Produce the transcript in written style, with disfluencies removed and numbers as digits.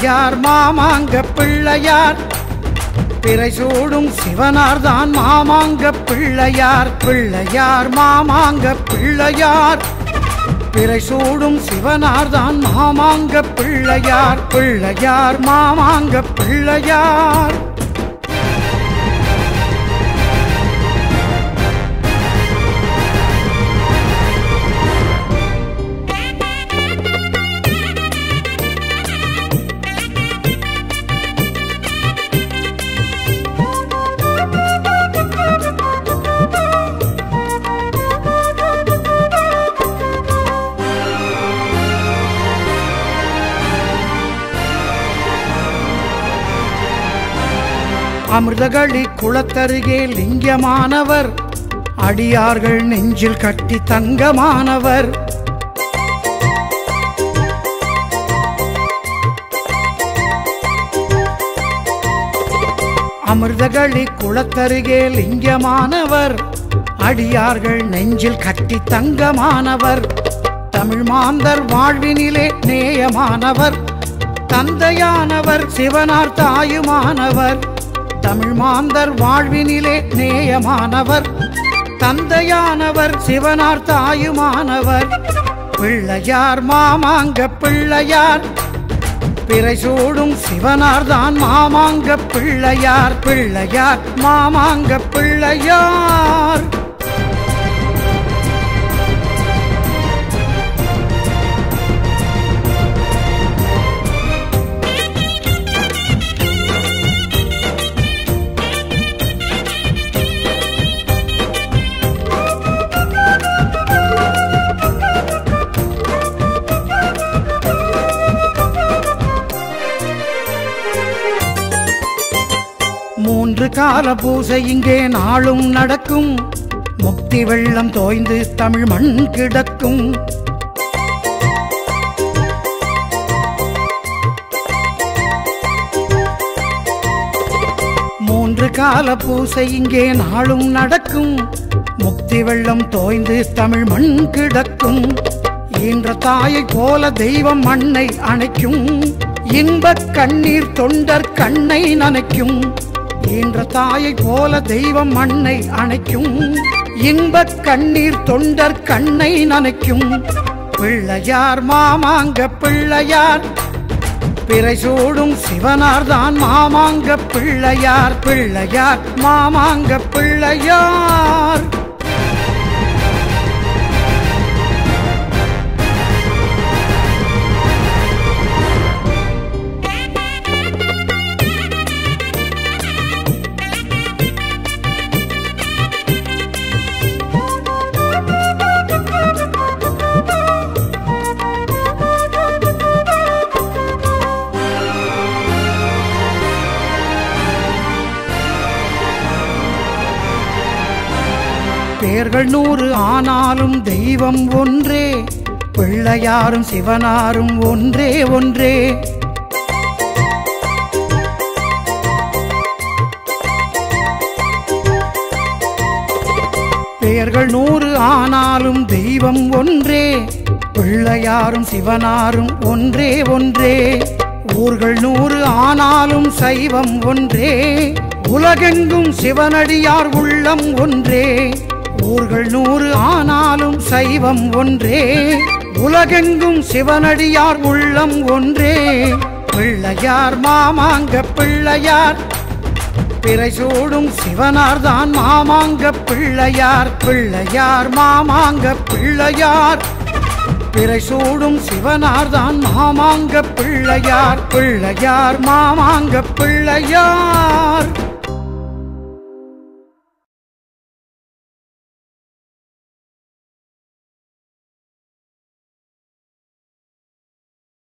பிள்ளையார் மாமாங்க பிள்ளையார் பிறை சூடும் சிவனார்தான் மாமாங்க பிள்ளையார் பிள்ளையார் மாமாங்க பிள்ளையார் பிறை சூடும் சிவனார்தான் மாமாங்க பிள்ளையார் பிள்ளையார் மாமாங்க பிள்ளையார் அமிர்தகளி குளத்தருகே லிங்கமானவர் அடியார்கள் நெஞ்சில் கட்டி தங்கமானவர் அமிர்தகளி குளத்தருகே லிங்கமானவர் அடியார்கள் நெஞ்சில் கட்டி தங்கமானவர் தமிழ் மாந்தர் வாழ்வினிலே நேயமானவர் தந்தையானவர் சிவனார் தாயுமானவர் தமிழ் மாந்தர் வாழ்வினிலே நேயமானவர் தந்தையானவர் சிவனார் தாயுமானவர் பிள்ளையார் மாமாங்க பிள்ளையார் பிறை சூடும் சிவனார்தான் மாமாங்க பிள்ளையார் பிள்ளையார் மாமாங்க பிள்ளையார் மூன்று கால பூசை இங்கே நாளும் நடக்கும் முக்தி வெள்ளம் தோய்ந்து தமிழ் மண் கிடக்கும் மூன்று கால பூசை இங்கே நாளும் நடக்கும் முக்தி வெள்ளம் தோய்ந்து தமிழ் மண் கிடக்கும் ஈன்ற தாயை போல தெய்வம் மண்ணை அணைக்கும் இன்பக் கண்ணீர் தொண்டர் கண்ணை நனைக்கும் ஈன்ற தாயை போல தெய்வம் மண்ணை அணைக்கும் இன்பக் கண்ணீர் தொண்டர் கண்ணை நனைக்கும் பிள்ளையார் மாமாங்க பிள்ளையார் பிறை சூடும் சிவனார்தான் மாமாங்க பிள்ளையார் பிள்ளையார் மாமாங்க பிள்ளையார் பேர்கள் 100 ஆனாலும் தெய்வம் ஒன்றே பிள்ளையாரும் சிவனாரும் ஒன்றே ஒன்றே பேர்கள் 100 ஆனாலும் தெய்வம் ஒன்றே பிள்ளையாரும் சிவனாரும் ஒன்றே ஒன்றே ஊர்கள் 100 ஆனாலும் சைவம் ஒன்றே உலகெங்கும் சிவனடியார் உள்ளம் ஒன்றே ஊர்கள் 100 ஆனாலும் சைவம் ஒன்றே உலகெங்கும் சிவனடியார் உள்ளம் ஒன்றே பிள்ளையார் மாமாங்க பிள்ளையார் பிறை சூடும் சிவனார்தான் மாமாங்க பிள்ளையார் பிள்ளையார் மாமாங்க பிள்ளையார் பிறை சூடும் சிவனார்தான் மாமாங்க பிள்ளையார் பிள்ளையார் மாமாங்க பிள்ளையார்